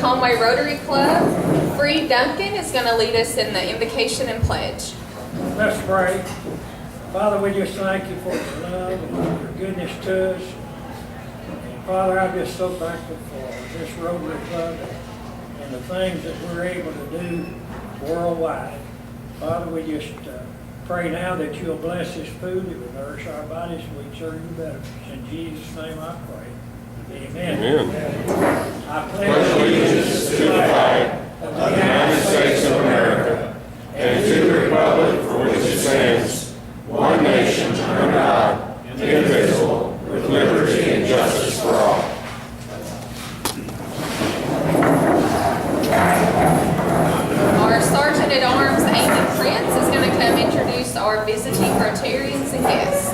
Conway Rotary Club. Free Duncan is going to lead us in the invocation and pledge. Let's pray. Father, we just thank you for your love and your goodness to us. And Father, I'm just so thankful for this Rotary Club and the things that we're able to do worldwide. Father, we just pray now that you'll bless this food, it will nourish our bodies, and we serve you better. In Jesus' name I pray. Amen. Amen. I pledge Allegiance to the flag of the United States of America and to the republic for which it stands, one nation under God, indivisible, with liberty and justice for all. Our Sergeant at Arms, Amy Prince, is going to come introduce our visiting Rotarians and guests.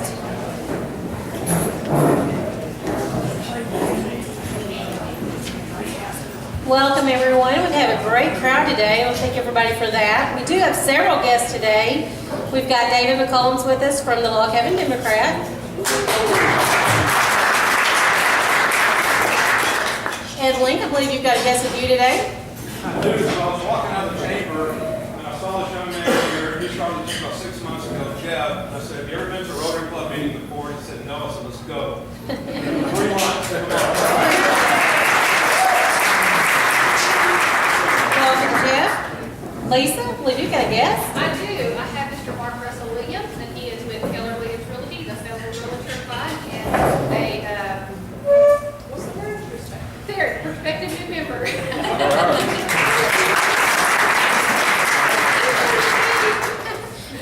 Welcome everyone. We have a great crowd today. I want to thank everybody for that. We do have several guests today. We've got David McCollum with us from the Log Cabin Democrat. Ed Link, I believe you've got a guest with you today. I do. So I was walking out of the chamber and I saw this young man here. He started just about 6 months ago, Jeff. I said, have you ever been to a Rotary Club meeting before? He said, no. I said, let's go. 3 months. Welcome, Jeff. Lisa, I believe you've got a guest. I do. I have Mr. Mark Russell Williams, and he is with Keller Williams Realty, the sales and realtor fund, and what's the word? They're prospective new member.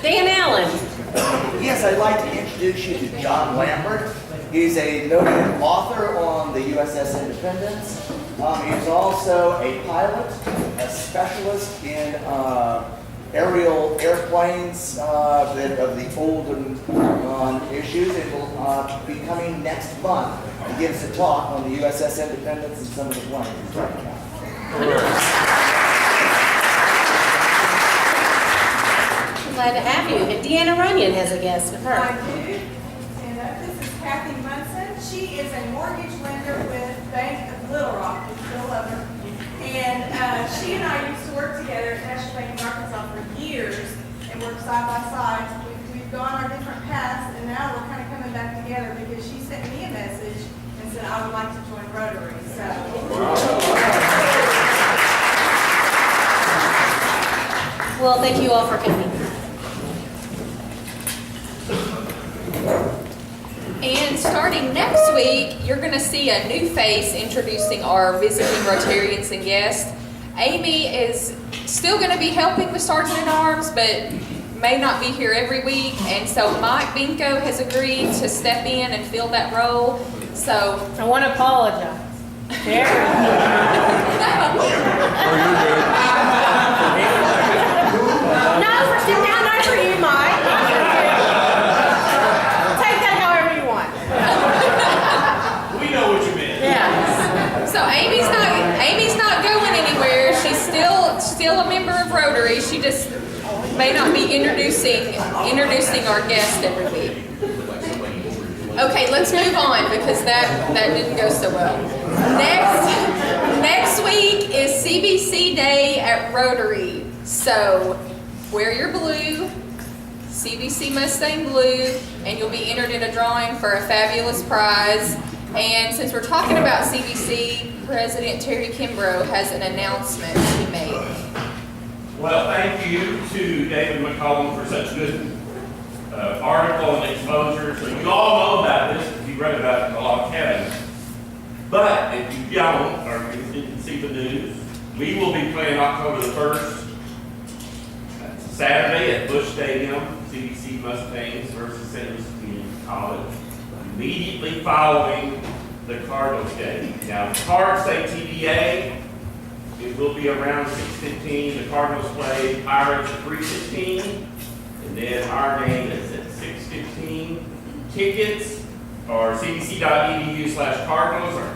Dan Allen. Yes, I'd like to introduce you to John Lambert. He's a noted author on the USS Independence. He's also a pilot, a specialist in aerial airplanes of the old and issues. It will be coming next month. He gives a talk on the USS Independence and some of the planes right now. Glad to have you. And Deanna Runyon has a guest with her. I do. And this is Kathy Munson. She is a mortgage lender with Bank of Little Rock. We still love her. And she and I used to work together at National Bank in Arkansas for years and worked side by side. We've gone our different paths, and now we're kind of coming back together because she sent me a message and said I would like to join Rotary. Well, thank you all for coming. And starting next week, you're going to see a new face introducing our visiting Rotarians and guests. Amy is still going to be helping with Sergeant at Arms, but may not be here every week. And so Mike Binko has agreed to step in and fill that role. So I want to apologize. No, for sit down, not for you, Mike. Take that however you want. We know what you meant. Yeah. So Amy's not going anywhere. She's still a member of Rotary. She just may not be introducing our guest every week. Okay, let's move on because that didn't go so well. Next week is CBC Day at Rotary. So wear your blue, CBC Mustang blue, and you'll be entered in a drawing for a fabulous prize. And since we're talking about CBC, President Terry Kimbrough has an announcement to make. Well, thank you to David McCollum for such good article and exposure. So you all know about this if you read about it in the Log Cabin. But if you don't, or you didn't see the news, we will be playing October the 1st, Saturday at Bush Stadium, CBC Mustangs versus St. Louis Community College, immediately following the Cardinals game. Now, the cards say TBA. It will be around 6:15. The Cardinals play Pirates at 3:15. And then our game is at 6:15. Tickets are cbc.edu/Cardinals are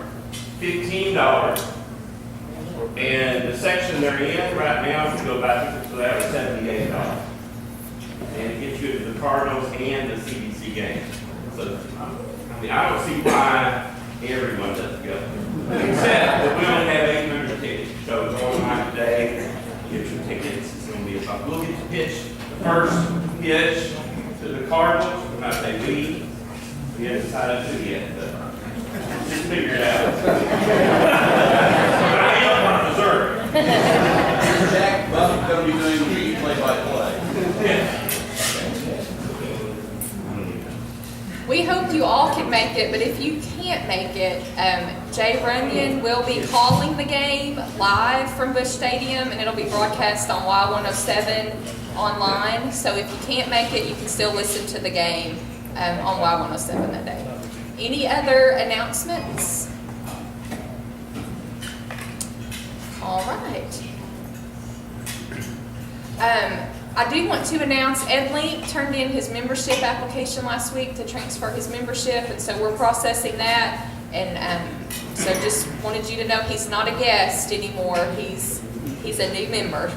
$15. And the section they're in right now, if you go back to that, is $78. And it gets you to the Cardinals and the CBC game. So, I mean, I don't see why everyone doesn't go. Except that we only have 800 tickets. if I'm looking to pitch the first pitch to the Cardinals, when I say we haven't decided up to it yet, but just figure it out. But I am from Missouri. Jack Buffett's going to be doing the play-by-play. Yeah. We hope you all can make it, but if you can't make it, Jay Runyon will be calling the game live from Busch Stadium, and it'll be broadcast on Y107 online. So if you can't make it, you can still listen to the game on Y107 that day. Any other announcements? All right. I do want to announce Ed Link turned in his membership application last week to transfer his membership, and so we're processing that. And so just wanted you to know he's not a guest anymore. He's a new member.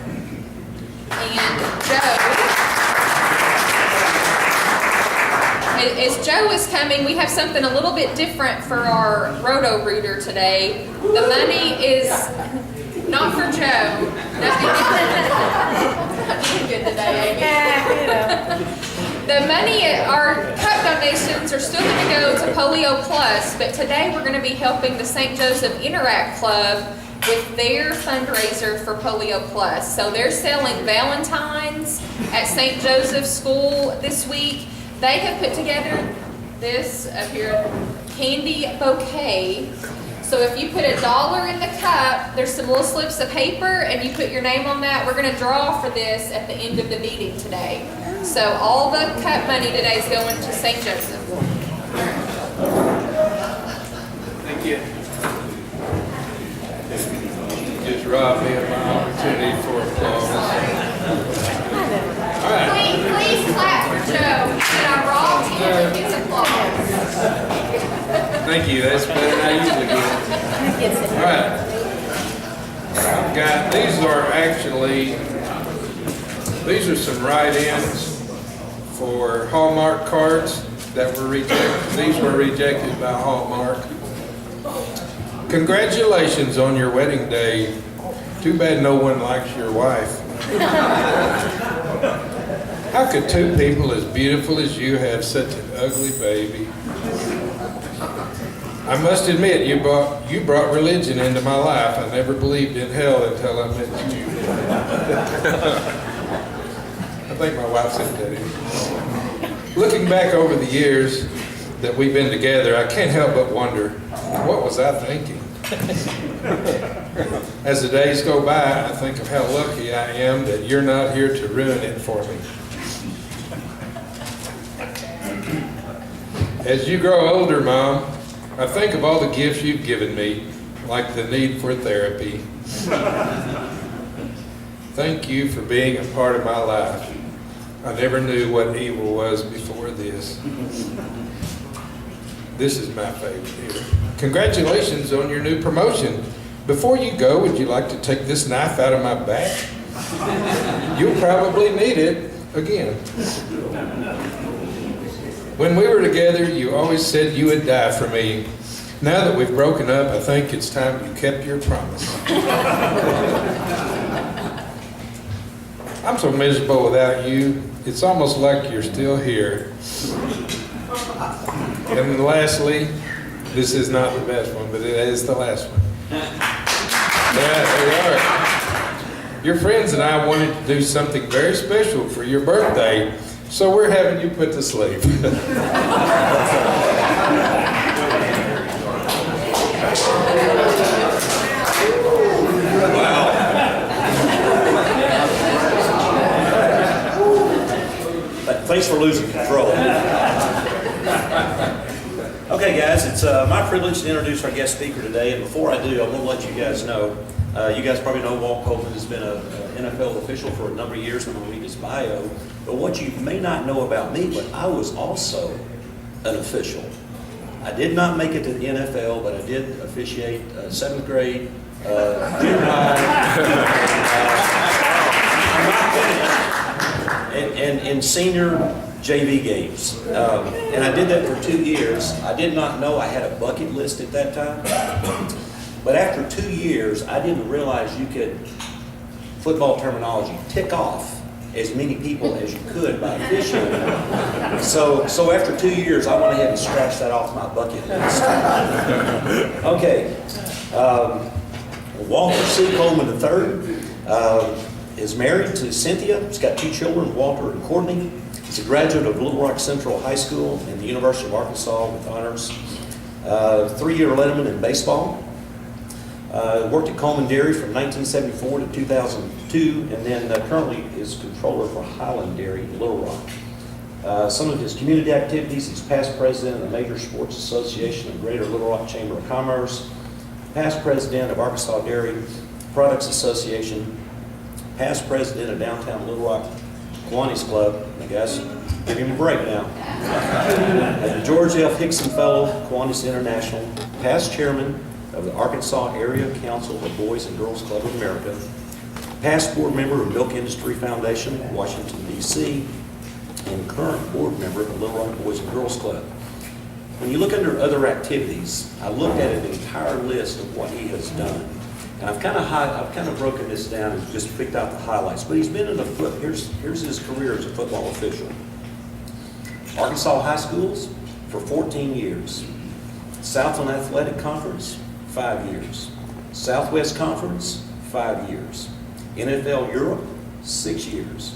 And Joe, as Joe is coming, we have something a little bit different for our Roto-Rooter today. The money is not for Joe. Not doing good today, Amy. The money, our cup donations are still going to go to Polio Plus, but today we're going to be helping the St. Joseph Interact Club with their fundraiser for Polio Plus. So they're selling Valentines at St. Joseph School this week. They have put together this up here, candy bouquet. So if you put $1 in the cup, there's some little slips of paper, and you put your name on that. We're going to draw for this at the end of the meeting today. So all the cup money today is going to St. Joseph. Thank you. Just robbed me of my opportunity for applause. All right. Please clap for Joe. Did I rob him with his applause? Thank you. That's better than I usually get. All right. I've got, these are some write-ins for Hallmark cards that were rejected. These were rejected by Hallmark. Congratulations on your wedding day. Too bad no one likes your wife. How could two people as beautiful as you have such an ugly baby? I must admit, you brought religion into my life. I never believed in hell until I met you. I think my wife said that. Looking back over the years that we've been together, I can't help but wonder, what was I thinking? As the days go by, I think of how lucky I am that you're not here to ruin it for me. As you grow older, Mom, I think of all the gifts you've given me, like the need for therapy. Thank you for being a part of my life. I never knew what evil was before this. This is my favorite here. Congratulations on your new promotion. Before you go, would you like to take this knife out of my back? You'll probably need it again. When we were together, you always said you would die for me. Now that we've broken up, I think it's time you kept your promise. I'm so miserable without you. It's almost like you're still here. And lastly, this is not the best one, but it is the last one. Yeah, there you are. Your friends and I wanted to do something very special for your birthday, so we're having you put to sleep. Thanks for losing control. Okay, guys, it's my privilege to introduce our guest speaker today. And before I do, I want to let you guys know, you guys probably know Walt Coleman has been an NFL official for a number of years. I'm going to read his bio. But what you may not know about me, but I was also an official. I did not make it to the NFL, but I did officiate 7th grade, junior high, and senior JV games. And I did that for 2 years. I did not know I had a bucket list at that time. But after 2 years, I didn't realize you could, football terminology, tick off as many people as you could by fishing. So after 2 years, I went ahead and scratched that off my bucket list. Okay. Walter C. Coleman III is married to Cynthia. He's got 2 children, Walter and Courtney. He's a graduate of Little Rock Central High School and the University of Arkansas with honors. 3-year letterman in baseball. Worked at Coleman Dairy from 1974 to 2002, and then currently is controller for Highland Dairy in Little Rock. Some of his community activities: he's past president of the Major Sports Association of Greater Little Rock Chamber of Commerce, past president of Arkansas Dairy Products Association, past president of Downtown Little Rock Kiwanis Club. I guess give him a break now. George F. Hickson Fellow, Kiwanis International, past chairman of the Arkansas Area Council of Boys and Girls Club of America, past board member of Milk Industry Foundation, Washington, D.C., and current board member of the Little Rock Boys and Girls Club. When you look under other activities, I looked at an entire list of what he has done. And I've kind of broken this down and just picked out the highlights. But he's been in here's his career as a football official. Arkansas High Schools for 14 years. Southland Athletic Conference, 5 years. Southwest Conference, 5 years. NFL Europe, 6 years.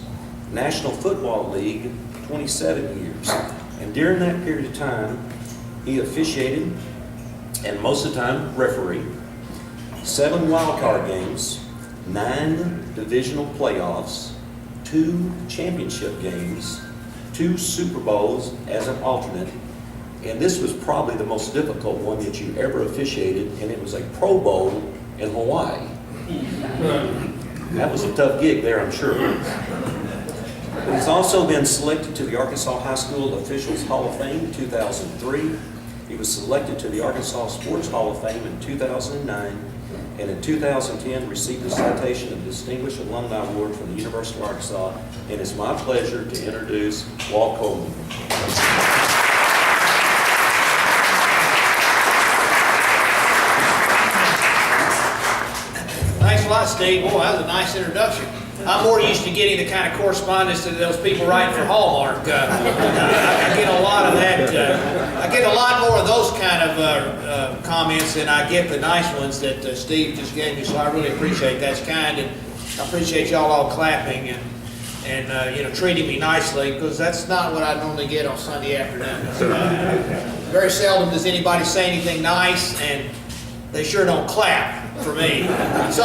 National Football League, 27 years. And during that period of time, he officiated, and most of the time, refereed, 7 wild card games, 9 divisional playoffs, 2 championship games, 2 Super Bowls as an alternate, and this was probably the most difficult one that you ever officiated, and it was a Pro Bowl in Hawaii. That was a tough gig there, I'm sure. But he's also been selected to the Arkansas High School Officials Hall of Fame in 2003. He was selected to the Arkansas Sports Hall of Fame in 2009, and in 2010 received the Citation of Distinguished Alumni Award from the University of Arkansas. And it's my pleasure to introduce Walt Coleman. Thanks a lot, Steve. Boy, that was a nice introduction. I'm more used to getting the kind of correspondence that those people writing for Hallmark. I get a lot of that. I get a lot more of those kind of comments than I get the nice ones that Steve just gave me. So I really appreciate that. It's kind, and I appreciate y'all all clapping and treating me nicely, because that's not what I normally get on Sunday afternoons. Very seldom does anybody say anything nice, and they sure don't clap for me. So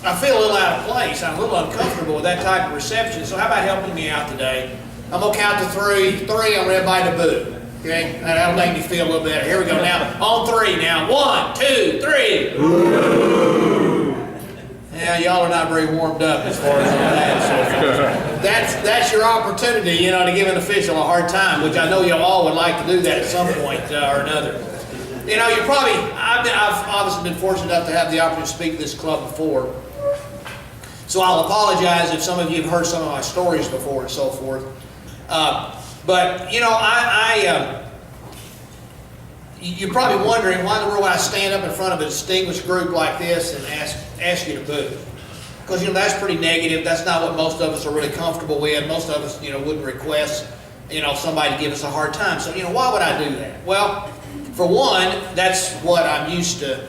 I feel a little out of place. I'm a little uncomfortable with that type of reception. So how about helping me out today? I'm going to count to 3. 3, I'm everybody to boo. Okay? That'll make me feel a little better. Here we go now. On 3 now. 1, 2, 3. Boo. Yeah, y'all are not very warmed up as far as that. So that's your opportunity, to give an official a hard time, which I know you all would like to do that at some point or another. I've obviously been fortunate enough to have the opportunity to speak to this club before. So I'll apologize if some of you have heard some of my stories before and so forth. But you're probably wondering why in the world would I stand up in front of a distinguished group like this and ask you to boo? Because that's pretty negative. That's not what most of us are really comfortable with. Most of us wouldn't request somebody to give us a hard time. So why would I do that? Well, for one, that's what I'm used to.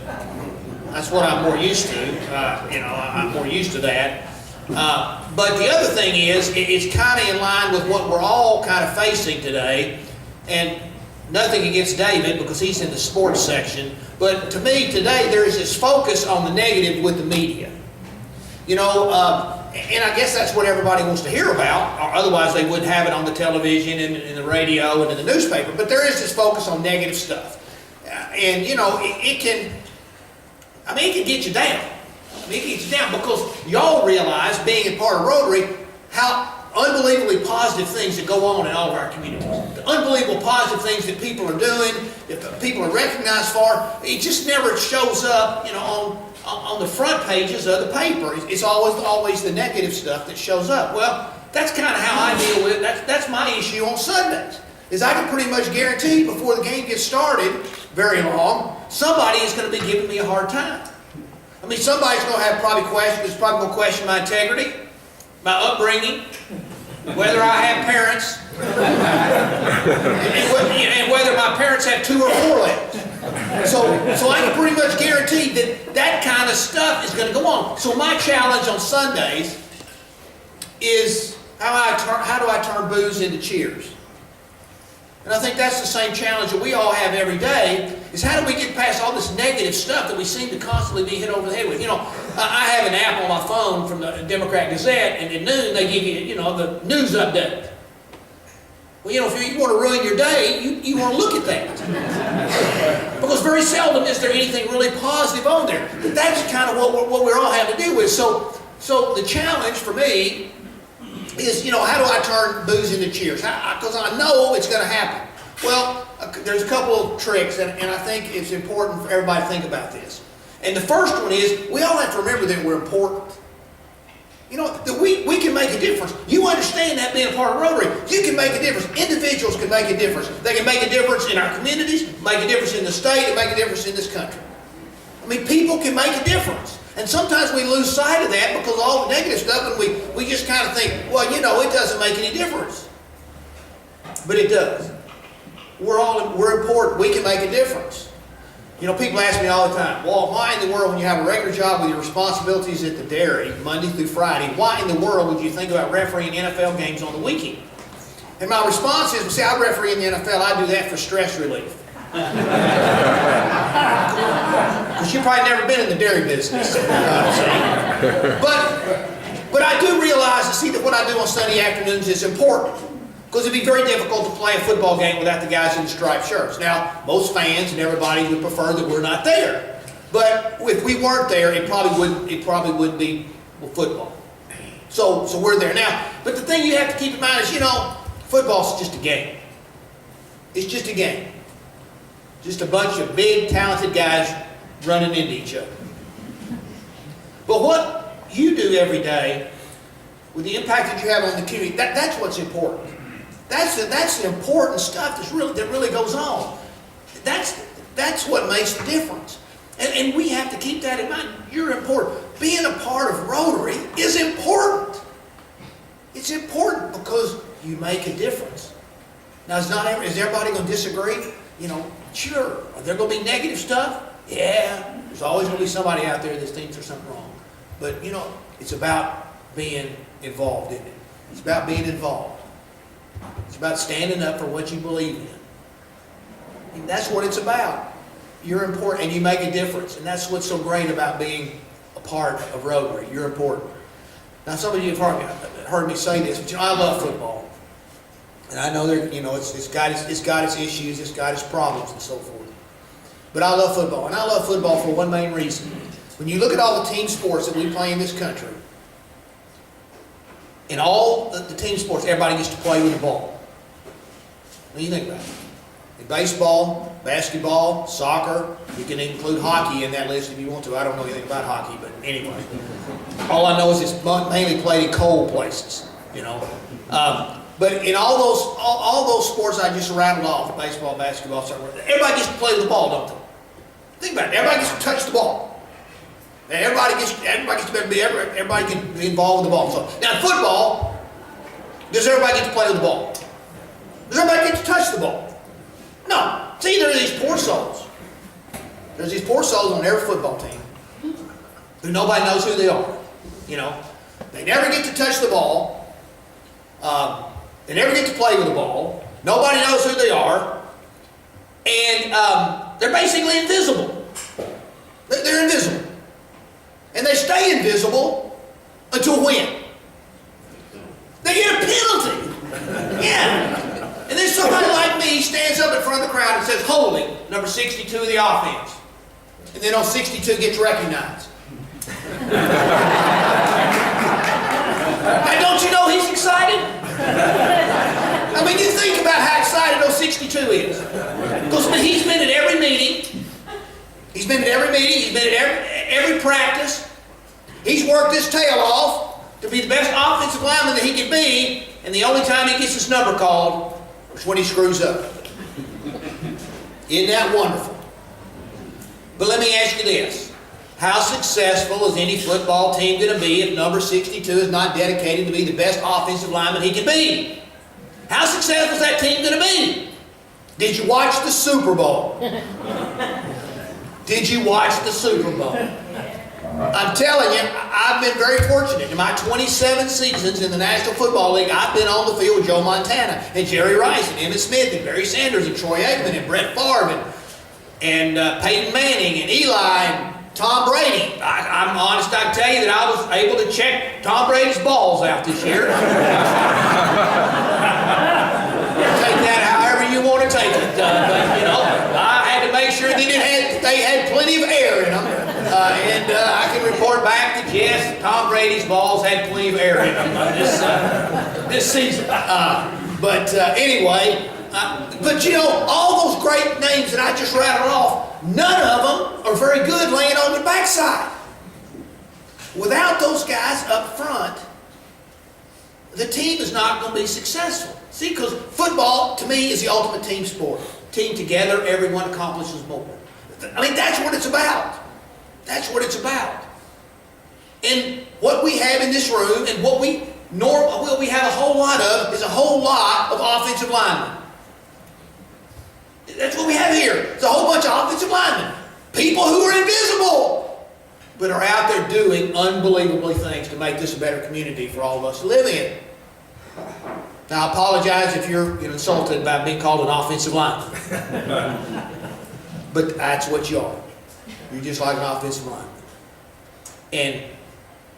That's what I'm more used to. I'm more used to that. But the other thing is, it's kind of in line with what we're all kind of facing today. And nothing against David, because he's in the sports section. But to me, today, there's this focus on the negative with the media. And I guess that's what everybody wants to hear about, or otherwise they wouldn't have it on the television and in the radio and in the newspaper. But there is this focus on negative stuff. And, it can get you down. It can get you down because y'all realize, being a part of Rotary, how unbelievably positive things that go on in all of our communities. The unbelievable positive things that people are doing, that people are recognized for, it just never shows up, on the front pages of the paper. It's always the negative stuff that shows up. Well, that's kind of how I deal with it. That's my issue on Sundays, is I can pretty much guarantee before the game gets started very long, somebody is going to be giving me a hard time. Somebody's going to have probably going to question my integrity. my upbringing, whether I have parents, and whether my parents have 2 or 4 legs. So I can pretty much guarantee that kind of stuff is going to go on. So my challenge on Sundays is how do I turn boos into cheers? And I think that's the same challenge that we all have every day, is how do we get past all this negative stuff that we seem to constantly be hit over the head with? You know, I have an app on my phone from the Democrat Gazette, and at noon they give you, you know, the news update. Well, you know, if you want to ruin your day, you want to look at that. Because very seldom is there anything really positive on there. But that's kind of what we're all having to deal with. So the challenge for me is, you know, how do I turn boos into cheers? Because I know it's going to happen. Well, there's a couple of tricks, and I think it's important for everybody to think about this. And the first one is, we all have to remember that we're important. You know, that we can make a difference. You understand that being a part of Rotary. You can make a difference. Individuals can make a difference. They can make a difference in our communities, make a difference in the state, and make a difference in this country. I mean, people can make a difference. And sometimes we lose sight of that because of all the negative stuff, and we just kind of think, well, you know, it doesn't make any difference. But it does. We're important. We can make a difference. You know, people ask me all the time, Walt, why in the world, when you have a regular job with your responsibilities at the dairy, Monday through Friday, why in the world would you think about refereeing NFL games on the weekend? And my response is, well, see, I referee in the NFL, I do that for stress relief. Because you've probably never been in the dairy business. But I do realize, see, that what I do on Sunday afternoons is important. Because it'd be very difficult to play a football game without the guys in the striped shirts. Now, most fans and everybody would prefer that we're not there. But if we weren't there, it probably wouldn't be football. So we're there. Now, but the thing you have to keep in mind is, you know, football's just a game. It's just a game. Just a bunch of big, talented guys running into each other. But what you do every day, with the impact that you have on the community, that's what's important. That's the important stuff that really goes on. That's what makes the difference. And we have to keep that in mind. You're important. Being a part of Rotary is important. It's important because you make a difference. Now, is everybody going to disagree? You know, sure. Are there going to be negative stuff? Yeah. There's always going to be somebody out there that thinks there's something wrong. But, you know, it's about being involved in it. It's about being involved. It's about standing up for what you believe in. And that's what it's about. You're important and you make a difference. And that's what's so great about being a part of Rotary. You're important. Now, some of you have heard me say this, but you know, I love football. And I know that, you know, it's got its issues, it's got its problems and so forth. But I love football. And I love football for one main reason. When you look at all the team sports that we play in this country, in all the team sports, everybody gets to play with the ball. What do you think about it? In baseball, basketball, soccer, you can include hockey in that list if you want to. I don't know anything about hockey, but anyway. All I know is it's mainly played in cold places, you know. But in all those sports I just rattled off, baseball, basketball, soccer, everybody gets to play with the ball, don't they? Think about it. Everybody gets to touch the ball. Everybody can be involved with the ball. So now in football, does everybody get to play with the ball? Does everybody get to touch the ball? No. See, there are these poor souls. There's these poor souls on every football team who nobody knows who they are. You know, they never get to touch the ball. They never get to play with the ball. Nobody knows who they are, and they're basically invisible. They're invisible. And they stay invisible until when? They get a penalty. Yeah. And then somebody like me stands up in front of the crowd and says, holding, number 62 of the offense. And then on 62 gets recognized. Now, don't you know he's excited? I mean, you think about how excited those 62 is. Because he's been at every meeting. He's been at every meeting. He's been at every practice. He's worked his tail off to be the best offensive lineman that he can be, and the only time he gets his number called is when he screws up. Isn't that wonderful? But let me ask you this. how successful is any football team going to be if number 62 is not dedicated to be the best offensive lineman he can be? How successful is that team going to be? Did you watch the Super Bowl? Did you watch the Super Bowl? I'm telling you, I've been very fortunate. In my 27 seasons in the National Football League, I've been on the field with Joe Montana and Jerry Rice and Emmitt Smith and Barry Sanders and Troy Aikman and Brett Favre and Peyton Manning and Eli and Tom Brady. I'm honest, I can tell you that I was able to check Tom Brady's balls out this year. Take that however you want to take it. But, you know, I had to make sure that they had plenty of air in them. And I can report back that, yes, Tom Brady's balls had plenty of air in them this season. Anyway, but you know, all those great names that I just rattled off, none of them are very good laying on the backside. Without those guys up front, the team is not going to be successful. See, because football, to me, is the ultimate team sport. Team together, everyone accomplishes more. I mean, that's what it's about. That's what it's about. And what we have in this room and what we have a whole lot of is a whole lot of offensive linemen. That's what we have here. It's a whole bunch of offensive linemen. People who are invisible, but are out there doing unbelievable things to make this a better community for all of us to live in. Now, I apologize if you're insulted by being called an offensive lineman. But that's what you are. You're just like an offensive lineman. And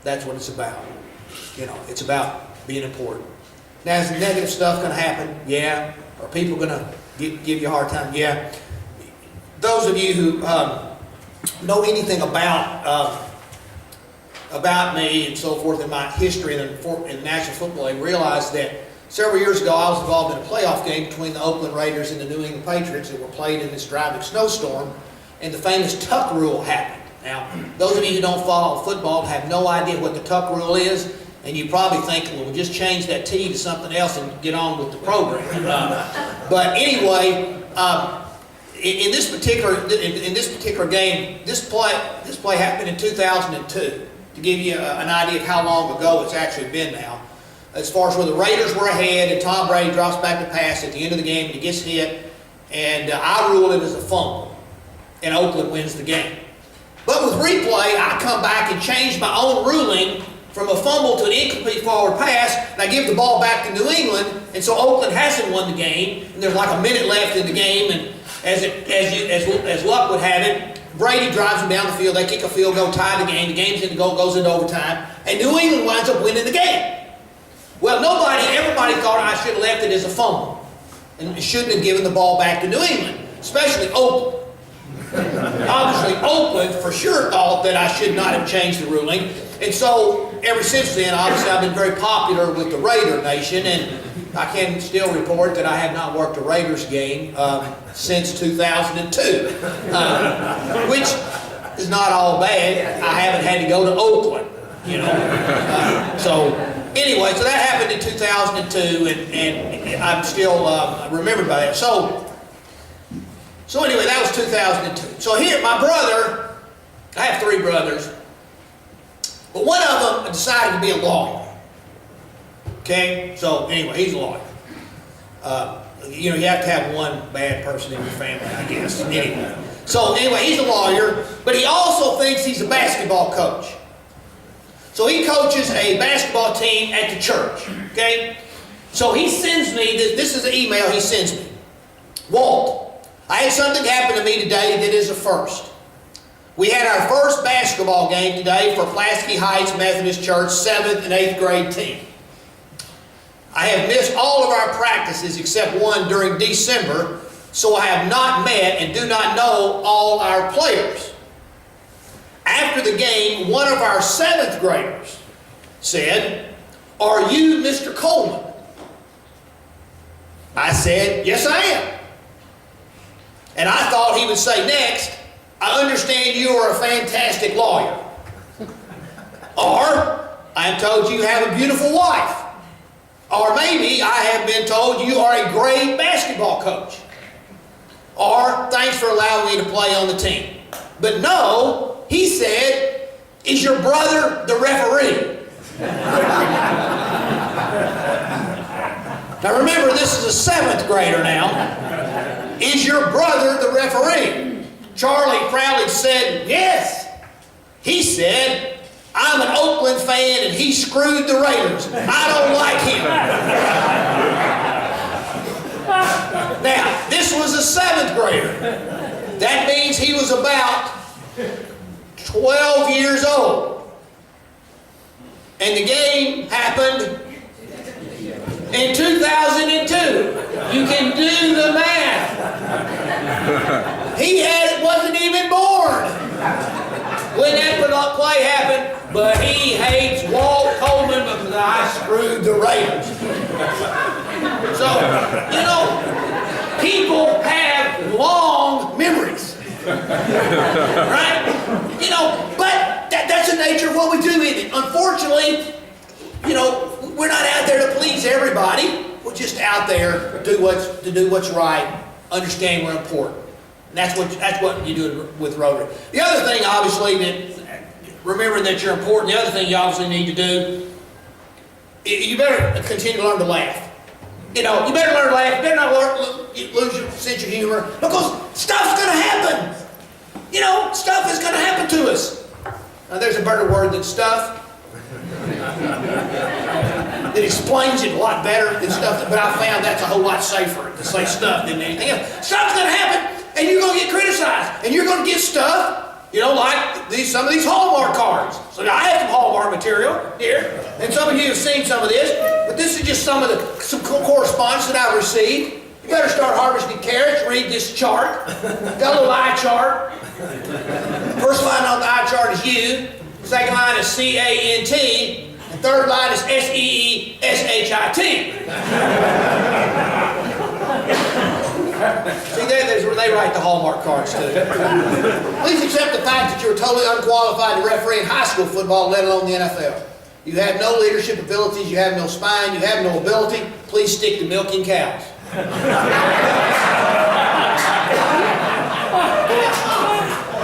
that's what it's about. You know, it's about being important. Now, is negative stuff going to happen? Yeah. Are people going to give you a hard time? Yeah. Those of you who know anything about me and so forth in my history in the National Football League realize that several years ago I was involved in a playoff game between the Oakland Raiders and the New England Patriots that were played in this driving snowstorm, and the famous tuck rule happened. Now, those of you who don't follow football have no idea what the tuck rule is, and you probably think, well, we'll just change that T to something else and get on with the program. But anyway, in this particular game, this play happened in 2002. To give you an idea of how long ago it's actually been now. As far as where the Raiders were ahead and Tom Brady drops back to pass at the end of the game and he gets hit, and I ruled it as a fumble, and Oakland wins the game. But with replay, I come back and change my own ruling from a fumble to an incomplete forward pass, and I give the ball back to New England, and so Oakland hasn't won the game, and there's like a minute left in the game, and as luck would have it, Brady drives them down the field, they kick a field goal, tie the game's in the goal, goes into overtime, and New England winds up winning the game. Well, everybody thought I should have left it as a fumble, and shouldn't have given the ball back to New England, especially Oakland. Obviously, Oakland for sure thought that I should not have changed the ruling, and so ever since then, obviously, I've been very popular with the Raider Nation, and I can still report that I have not worked a Raiders game since 2002, which is not all bad. I haven't had to go to Oakland, you know. So anyway, so that happened in 2002, and I'm still remembered by that. So anyway, that was 2002. So here, my brother, I have 3 brothers, but one of them decided to be a lawyer. Okay, so anyway, he's a lawyer. You know, you have to have one bad person in your family, I guess. Anyway, so anyway, he's a lawyer, but he also thinks he's a basketball coach. So he coaches a basketball team at the church. Okay, so he sends me this is an email he sends me. Walt, I had something happen to me today that is a first. We had our first basketball game today for Pulaski Heights Methodist Church 7th and 8th grade team. I have missed all of our practices except one during December, so I have not met and do not know all our players. After the game, one of our 7th graders said, "Are you Mr. Coleman?" I said, "Yes, I am." And I thought he would say next, "I understand you are a fantastic lawyer." Or, "I am told you have a beautiful wife." Or maybe I have been told you are a great basketball coach. Or, "Thanks for allowing me to play on the team." But no, he said, "Is your brother the referee?" Now remember, this is a 7th grader now. "Is your brother the referee?" Charlie proudly said, "Yes." He said, "I'm an Oakland fan and he screwed the Raiders. I don't like him." Now, this was a 7th grader. That means he was about 12 years old. And the game happened in 2002. You can do the math. He wasn't even born when that play happened, but he hates Walt Coleman because I screwed the Raiders. So, you know, people have long memories. Right? You know, but that's the nature of what we do with it. Unfortunately, you know, we're not out there to please everybody. We're just out there to do what's right, understand we're important. And that's what you do with Rotary. The other thing, obviously, that remembering that you're important, the other thing you obviously need to do, you better continue to learn to laugh. You know, you better learn to laugh. You better not lose your sense of humor, because stuff's going to happen. You know, stuff is going to happen to us. Now, there's a better word than stuff. It explains it a lot better than stuff, but I found that's a whole lot safer to say stuff than anything else. Stuff's going to happen, and you're going to get criticized, and you're going to get stuff, you know, like some of these Hallmark cards. So I have some Hallmark material here, and some of you have seen some of this, but this is just some correspondence that I've received. You better start harvesting carrots. Read this chart. Got a little eye chart. First line on the eye chart is you. Second line is C-A-N-T. And third line is S-E-E-S-H-I-T. See, there's where they write the Hallmark cards too. Please accept the fact that you're totally unqualified to referee in high school football, let alone the NFL. You have no leadership abilities, you have no spine, you have no ability. Please stick to milking cows.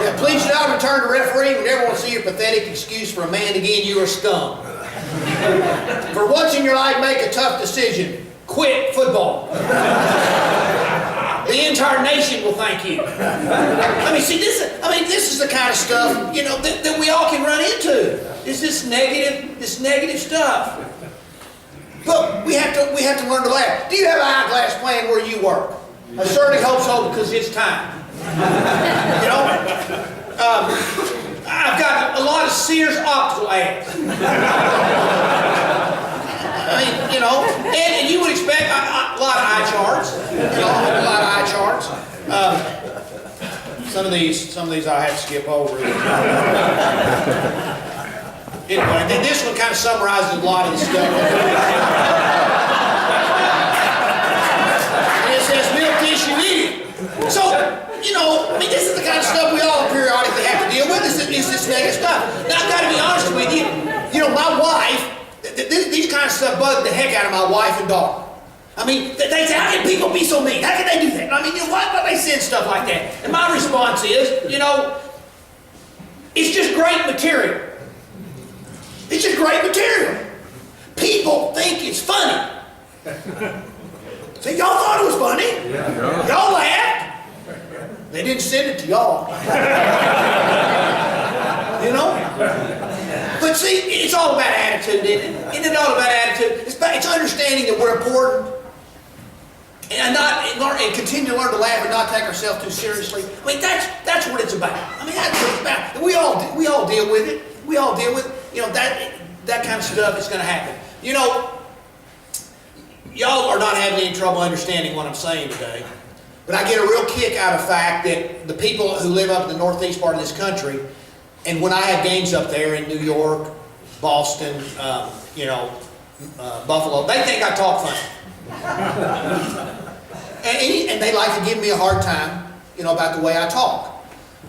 Yeah, please do not return to refereeing. We never want to see your pathetic excuse for a man again. You are scum. For once in your life, make a tough decision. Quit football. The entire nation will thank you. I mean, see, this is the kind of stuff, you know, that we all can run into. Is this negative stuff. But we have to learn to laugh. Do you have an eyeglass plan where you work? I certainly hope so, because it's time. You know, I've got a lot of Sears optical ads. I mean, you know, and you would expect a lot of eye charts. You know, a lot of eye charts. Some of these I have to skip over. Anyway, then this one kind of summarizes a lot of the stuff. And it says milk tissue eating. So, you know, I mean, this is the kind of stuff we all periodically have to deal with. Is this negative stuff. Now, I've got to be honest with you. You know, my wife, these kind of stuff bugged the heck out of my wife and daughter. I mean, they say, how can people be so mean? How can they do that? I mean, you know, why they send stuff like that? And my response is, you know, it's just great material. It's just great material. People think it's funny. See, y'all thought it was funny. Yeah. Y'all laughed. They didn't send it to y'all. You know? But see, it's all about attitude, isn't it? Isn't it all about attitude? It's understanding that we're important and continue to learn to laugh and not take ourselves too seriously. I mean, that's what it's about. I mean, that's what it's about. And we all deal with it. We all deal with, you know, that kind of stuff is going to happen. You know, y'all are not having any trouble understanding what I'm saying today, but I get a real kick out of the fact that the people who live up in the northeast part of this country, and when I have games up there in New York, Boston, you know, Buffalo, they think I talk funny. And they like to give me a hard time, you know, about the way I talk.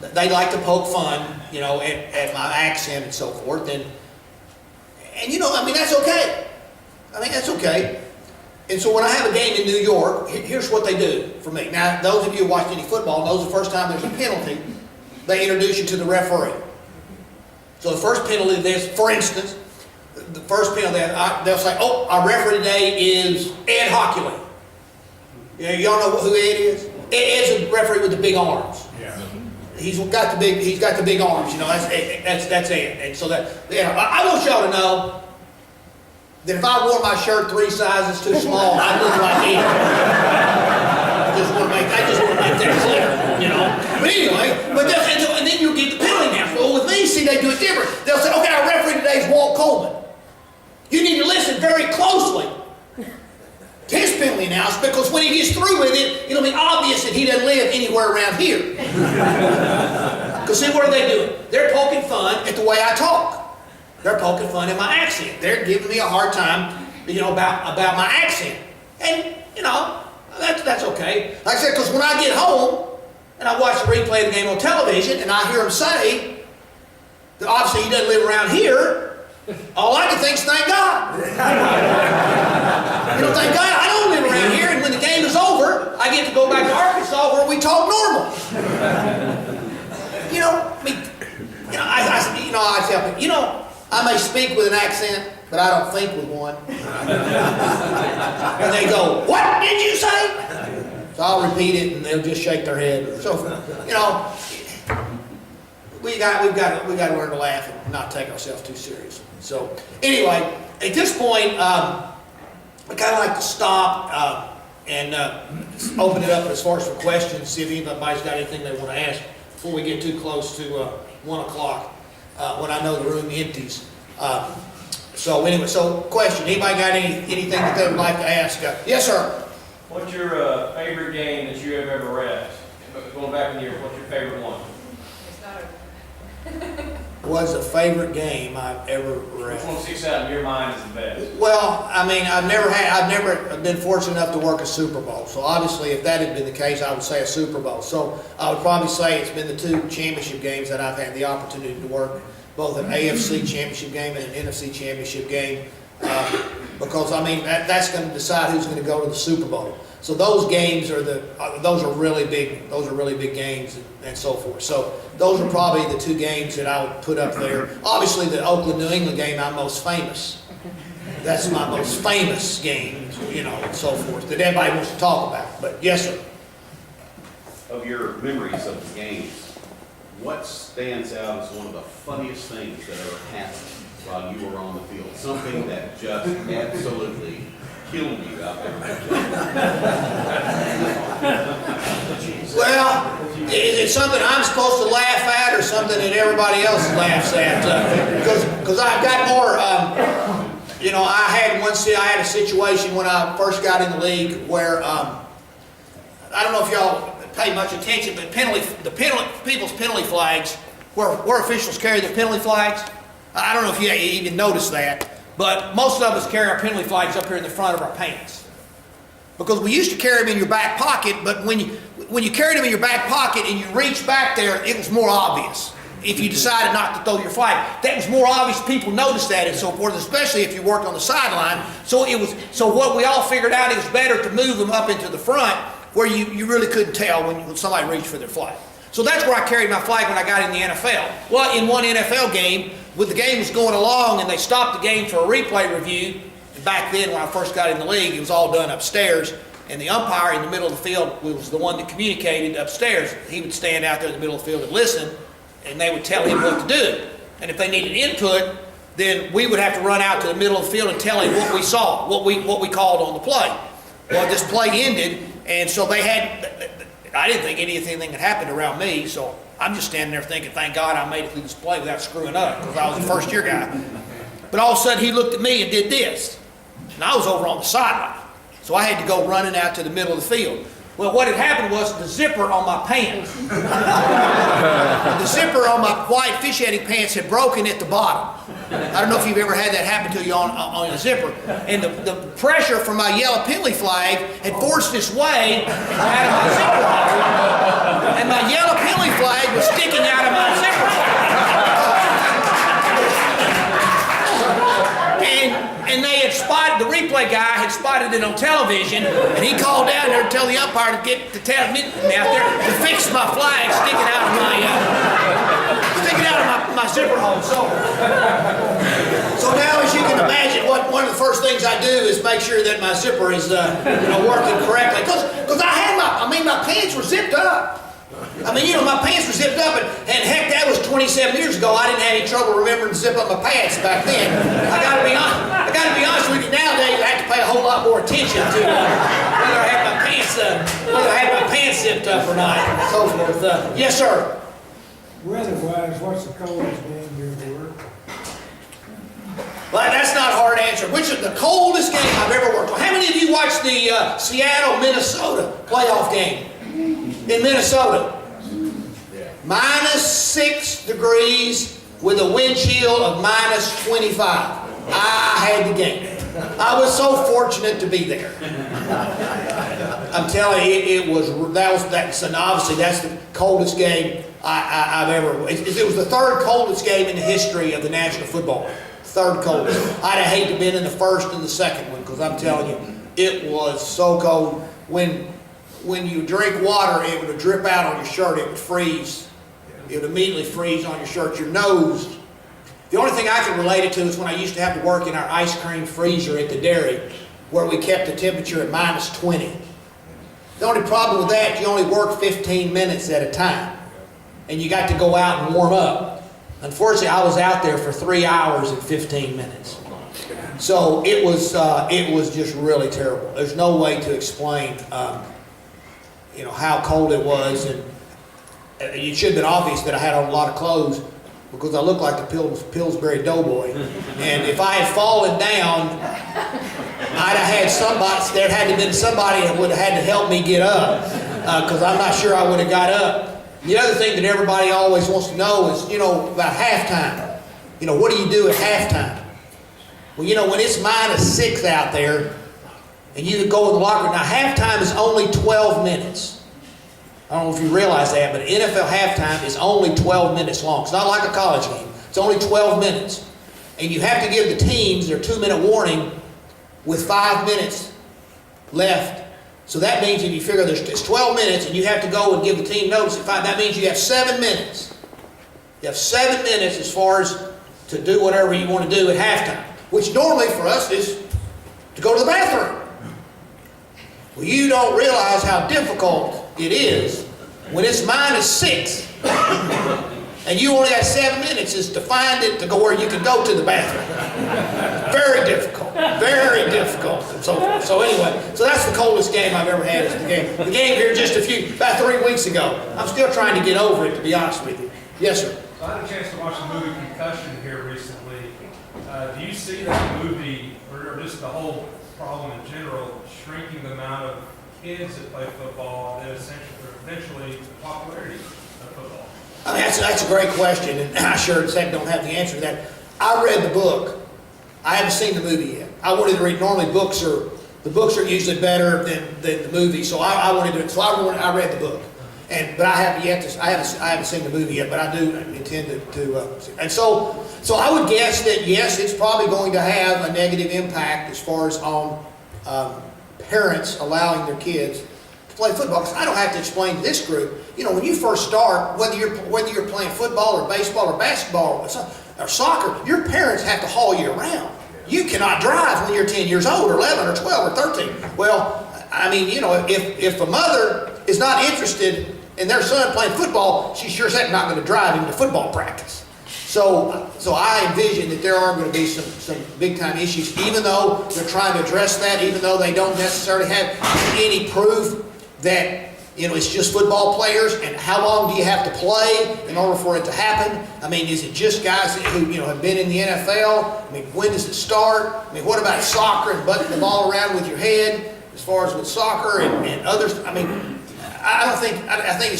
They like to poke fun, you know, at my accent and so forth. And you know, I mean, that's okay. I think that's okay. And so when I have a game in New York, here's what they do for me. Now, those of you who watched any football knows the first time there's a penalty, they introduce you to the referee. So the first penalty of this, for instance, the first penalty, they'll say, oh, our referee today is Ed Hockley. Yeah, y'all know who Ed is? Ed's a referee with the big arms. Yeah. He's got the big arms, you know, that's Ed. And so that, yeah, I want y'all to know that if I wore my shirt 3 sizes too small, I'd look like Ed. I just want to make that clear, you know. But anyway, and then you'll get the penalty now. Well, with me, see, they do it different. They'll say, okay, our referee today is Walt Coleman. You need to listen very closely to his penalty announcement, because when he gets through with it, it'll be obvious that he doesn't live anywhere around here. Because see, what are they doing? They're poking fun at the way I talk. They're poking fun at my accent. They're giving me a hard time, you know, about my accent. And, you know, that's okay. Like I said, because when I get home and I watch the replay of the game on television and I hear him say that obviously he doesn't live around here, all I can think is thank God. You know, thank God I don't live around here, and when the game is over, I get to go back to Arkansas where we talk normal. You know, I mean, I tell people, you know, I may speak with an accent, but I don't think with one. And they go, what did you say? So I'll repeat it, and they'll just shake their head. So, you know, we've got to learn to laugh and not take ourselves too seriously. So, anyway, at this point, I kind of like to stop and open it up as far as for questions, see if anybody's got anything they want to ask before we get too close to 1 o'clock. When I know the room empties. So anyway, question. Anybody got anything that they would like to ask? Yes, sir. What's your favorite game that you have ever read? Going back in the year, what's your favorite one? Was a favorite game I've ever read. Which one sticks out in your mind as the best? Well, I mean, I've never been fortunate enough to work a Super Bowl. So obviously, if that had been the case, I would say a Super Bowl. So I would probably say it's been the 2 championship games that I've had the opportunity to work, both an AFC championship game and an NFC championship game. Because I mean, that's going to decide who's going to go to the Super Bowl. So those games are those are really big games and so forth. So those are probably the 2 games that I would put up there. Obviously, the Oakland-New England game, I'm most famous. That's my most famous game, you know, and so forth, that everybody wants to talk about. But yes, sir. Of your memories of the games, what stands out as one of the funniest things that ever happened while you were on the field? Something that just absolutely killed you out there. Well, is it something I'm supposed to laugh at or something that everybody else laughs at? Because I've got more, you know, I had a situation when I first got in the league where, I don't know if y'all pay much attention, but people's penalty flags, where officials carry their penalty flags, I don't know if you even noticed that. But most of us carry our penalty flags up here in the front of our pants. Because we used to carry them in your back pocket, but when you carried them in your back pocket and you reached back there, it was more obvious. If you decided not to throw your flag, that was more obvious. People noticed that and so forth, especially if you worked on the sideline. So what we all figured out, it was better to move them up into the front where you really couldn't tell when somebody reached for their flag. So that's where I carried my flag when I got in the NFL. Well, in one NFL game, when the game was going along and they stopped the game for a replay review, and back then when I first got in the league, it was all done upstairs, and the umpire in the middle of the field was the one that communicated upstairs. He would stand out there in the middle of the field and listen, and they would tell him what to do. And if they needed input, then we would have to run out to the middle of the field and tell him what we saw, what we called on the play. Well, this play ended, and so I didn't think anything had happened around me, so I'm just standing there thinking, thank God I made it through this play without screwing up, because I was a first-year guy. But all of a sudden, he looked at me and did this. And I was over on the sideline. So I had to go running out to the middle of the field. Well, what had happened was the zipper on my pants. The zipper on my white officiating pants had broken at the bottom. I don't know if you've ever had that happen to you on a zipper. And the pressure from my yellow penalty flag had forced its way out of my zipper hole. And my yellow penalty flag was sticking out of my zipper hole. And they had spotted, the replay guy had spotted it on television, and he called down there to tell the umpire to get to me out there to fix my flag sticking out of my zipper hole. So now, as you can imagine, one of the first things I do is make sure that my zipper is working correctly. Because my pants were zipped up. My pants were zipped up, and heck, that was 27 years ago. I didn't have any trouble remembering to zip up my pants back then. I gotta be honest with you. Nowadays, I have to pay a whole lot more attention to whether I have my pants zipped up or not, and so forth. Yes, sir. Weather-wise, what's the coldest day during the work? Well, that's not a hard answer. Which is the coldest game I've ever worked on? How many of you watched the Seattle-Minnesota playoff game in Minnesota? -6 degrees with a wind chill of -25. I had the game. I was so fortunate to be there. I'm telling you, and obviously that's the coldest game I've ever. It was the third coldest game in the history of the National Football League. Third coldest. I'd have hated to have been in the first and the second one, because I'm telling you, it was so cold. When you drink water, it would drip out on your shirt. It would freeze. It would immediately freeze on your shirt. Your nose. The only thing I can relate it to is when I used to have to work in our ice cream freezer at the dairy, where we kept the temperature at -20. The only problem with that, you only work 15 minutes at a time, and you got to go out and warm up. Unfortunately, I was out there for 3 hours and 15 minutes. So it was just really terrible. There's no way to explain, how cold it was, and it should have been obvious that I had on a lot of clothes, because I looked like the Pillsbury Doughboy. And if I had fallen down, I'd have had somebody. There had to have been somebody that would have had to help me get up, because I'm not sure I would have got up. The other thing that everybody always wants to know is, about halftime. What do you do at halftime? Well, when it's -6 out there, and you go in the locker room. Now, halftime is only 12 minutes. I don't know if you realize that, but NFL halftime is only 12 minutes long. It's not like a college game. It's only 12 minutes. And you have to give the teams their 2-minute warning with 5 minutes left. So that means if you figure it's 12 minutes and you have to go and give the team notice at 5, that means you have 7 minutes. You have 7 minutes as far as to do whatever you want to do at halftime, which normally for us is to go to the bathroom. Well, you don't realize how difficult it is when it's -6 and you only got 7 minutes is to find it to go where you can go to the bathroom. Very difficult. Very difficult. So anyway, so that's the coldest game I've ever had. Is the game here just about 3 weeks ago. I'm still trying to get over it, to be honest with you. Yes, sir. So I had a chance to watch the movie Concussion here recently. Do you see that movie, or just the whole problem in general, shrinking the amount of kids that play football and eventually the popularity of football? I mean, that's a great question, and I sure don't have the answer to that. I read the book. I haven't seen the movie yet. I wanted to read. Normally, books are usually better than the movie, so I wanted to. So I read the book, but I haven't seen the movie yet. But I do intend to. And so I would guess that yes, it's probably going to have a negative impact as far as on parents allowing their kids to play football. Because I don't have to explain to this group. When you first start, whether you're playing football or baseball or basketball or soccer, your parents have to haul you around. You cannot drive when you're 10 years old or 11 or 12 or 13. Well, I mean, if a mother is not interested in their son playing football, she's sure as heck not going to drive him to football practice. So I envision that there are going to be some big time issues, even though they're trying to address that, even though they don't necessarily have any proof that it's just football players. And how long do you have to play in order for it to happen? I mean, is it just guys who have been in the NFL? I mean, when does it start? I mean, what about soccer and butting the ball around with your head? As far as with soccer and others, I mean, I think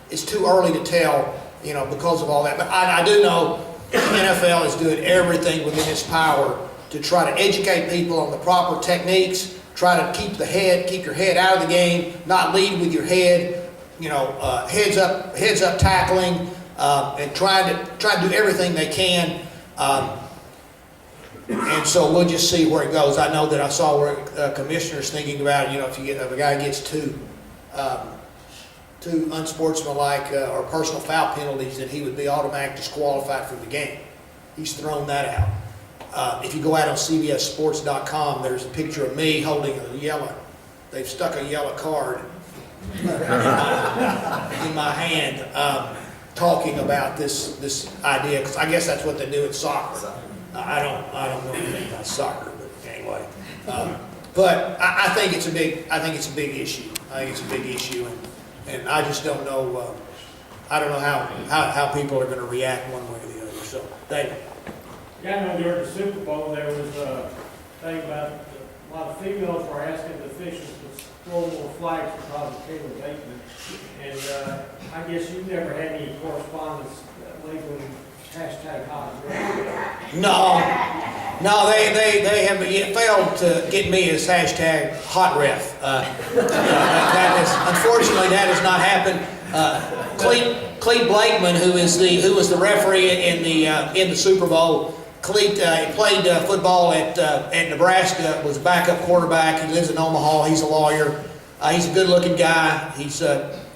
it's too early to tell, because of all that. But I do know the NFL is doing everything within its power to try to educate people on the proper techniques. Try to keep your head out of the game, not lead with your head, heads up tackling, and try to do everything they can. And so we'll just see where it goes. I know that I saw where commissioners thinking about, if a guy gets too to unsportsmanlike or personal foul penalties, that he would be automatically disqualified from the game. He's thrown that out. If you go out on CBSSports.com, there's a picture of me holding they've stuck a yellow card in my hand, talking about this idea, because I guess that's what they do in soccer. I don't know anything about soccer, but anyway. But I think it's a big issue. I think it's a big issue, and I just don't know. I don't know how people are going to react one way or the other. So, David. Yeah, I know during the Super Bowl there was a thing about a lot of females were asking the officials to throw more flags because of Taylor Bateman. And I guess you've never had any correspondence labeling hashtag hot ref. No, they have failed to get me as hashtag hot ref. Unfortunately, that has not happened. Clete Blakeman, who was the referee in the Super Bowl, Clete played football at Nebraska, was a backup quarterback. He lives in Omaha. He's a lawyer. He's a good-looking guy. He's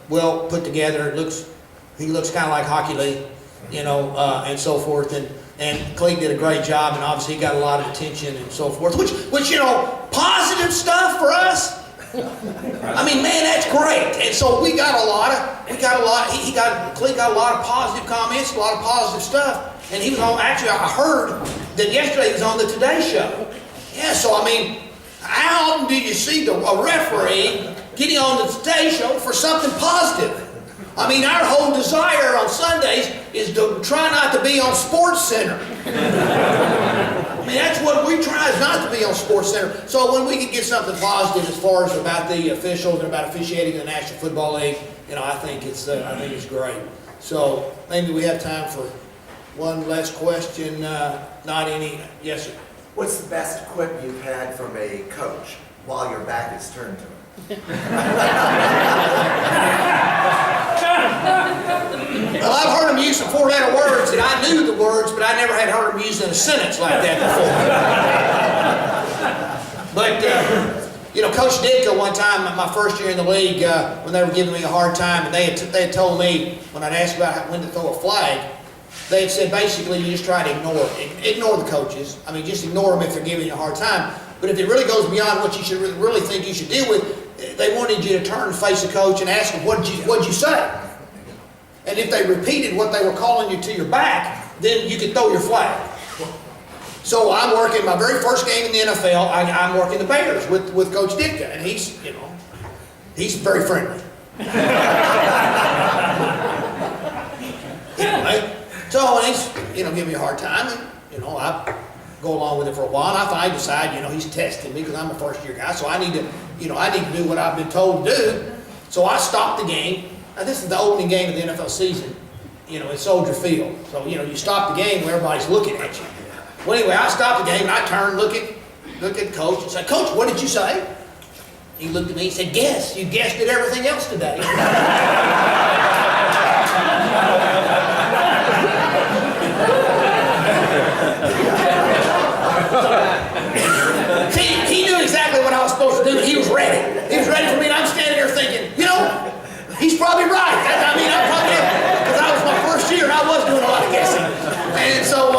well put together. He looks kind of like Hockey League, and so forth. And Clete did a great job, and obviously he got a lot of attention and so forth. Which positive stuff for us. I mean, man, that's great. And so Clete got a lot of positive comments, a lot of positive stuff. And he was on, actually, I heard that yesterday he was on the Today Show. Yeah, so I mean, how often do you see a referee getting on the Today Show for something positive? I mean, our whole desire on Sundays is to try not to be on Sports Center. I mean, that's what we try, is not to be on Sports Center. So when we can get something positive as far as about the officials and about officiating in the National Football League, I think it's great. So maybe we have time for one last question. Not any. Yes, sir. What's the best quip you've had from a coach while your back is turned to him? Well, I've heard him use some four-letter words, and I knew the words, but I never had heard him used in a sentence like that before. But, Coach Ditka, one time, my first year in the league, when they were giving me a hard time, and they had told me, when I'd asked about when to throw a flag, they had said basically you just try to ignore the coaches. I mean, just ignore them if they're giving you a hard time. But if it really goes beyond what you should really think you should deal with, they wanted you to turn and face the coach and ask him, what'd you say? And if they repeated what they were calling you to your back, then you could throw your flag. So I'm working my very first game in the NFL. I'm working the Bears with Coach Ditka, and he's very friendly. So when he's giving me a hard time, and I go along with it for a while, and I decide he's testing me because I'm a first year guy, so I need to do what I've been told to do. So I stopped the game. Now this is the opening game of the NFL season, at Soldier Field. So you stop the game where everybody's looking at you. Well, anyway, I stopped the game and I turned, look at Coach and said, "Coach, what did you say?" He looked at me and said, "Guess. You guessed at everything else today." He knew exactly what I was supposed to do. He was ready. He was ready for me, and I'm standing there thinking, he's probably right. Because I was my first year and I was doing a lot of guessing. And so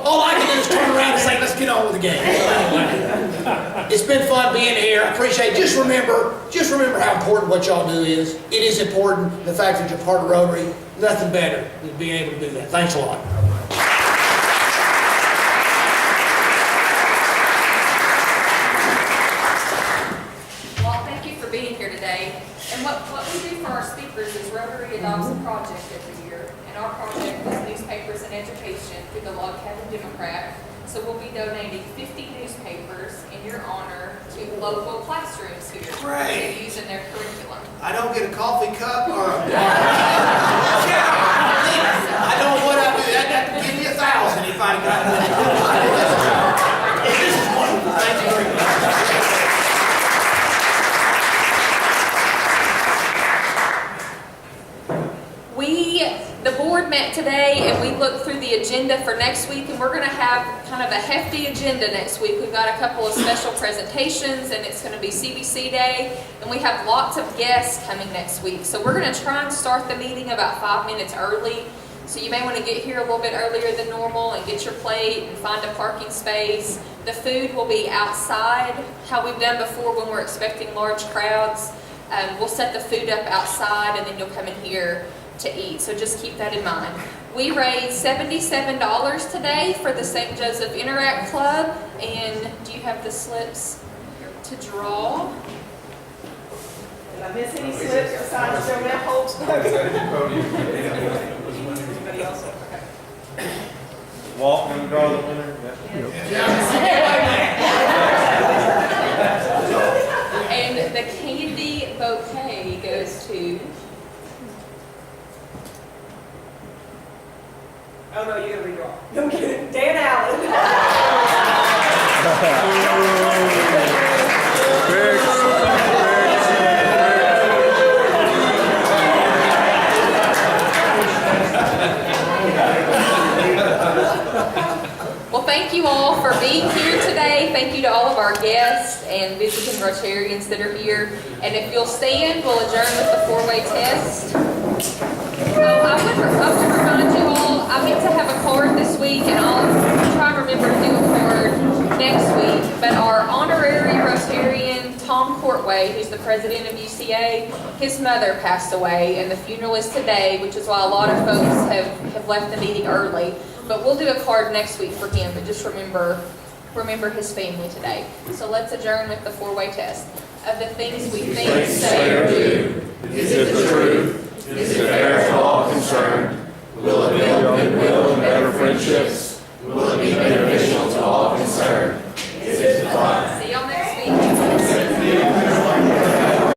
all I can do is turn around and say, let's get on with the game. So anyway, it's been fun being here. I appreciate it. Just remember how important what y'all do is. It is important. The fact that you're part of Rotary, nothing better than being able to do that. Thanks a lot. Walt, thank you for being here today. And what we do for our speakers is Rotary adopts a project every year, and our project is newspapers and education through the Log Cabin Democrat. So we'll be donating 50 newspapers in your honor to local classrooms here Great. to use in their curriculum. I don't get a coffee cup or a I don't know what I do. I'd have to give me 1,000 if I got it. This is wonderful. Thank you very much. The board met today and we looked through the agenda for next week, and we're gonna have kind of a hefty agenda next week. We've got a couple of special presentations, and it's gonna be CBC Day, and we have lots of guests coming next week. So we're gonna try and start the meeting about 5 minutes early. So you may wanna get here a little bit earlier than normal and get your plate and find a parking space. The food will be outside, how we've done before when we're expecting large crowds. We'll set the food up outside, and then you'll come in here to eat, so just keep that in mind. We raised $77 today for the St. Joseph Interact Club, and do you have the slips to draw? Did I miss any slips besides Joanne Holt's? Anybody else? Okay. Walt, gonna draw the winner? And the candy bouquet goes to... Oh, no, you're gonna redraw. No kidding. Dan Allen. Well, thank you all for being here today. Thank you to all of our guests and visiting Rotarians that are here. And if you'll stand, we'll adjourn with the four-way test. I would remind you all, I meant to have a card this week, and I'll try and remember to do a card next week. But our honorary Rotarian, Tom Courtway, who's the president of UCA, his mother passed away, and the funeral is today, which is why a lot of folks have left the meeting early. But we'll do a card next week for him, but just remember his family today. So let's adjourn with the four-way test. Of the things we think, say,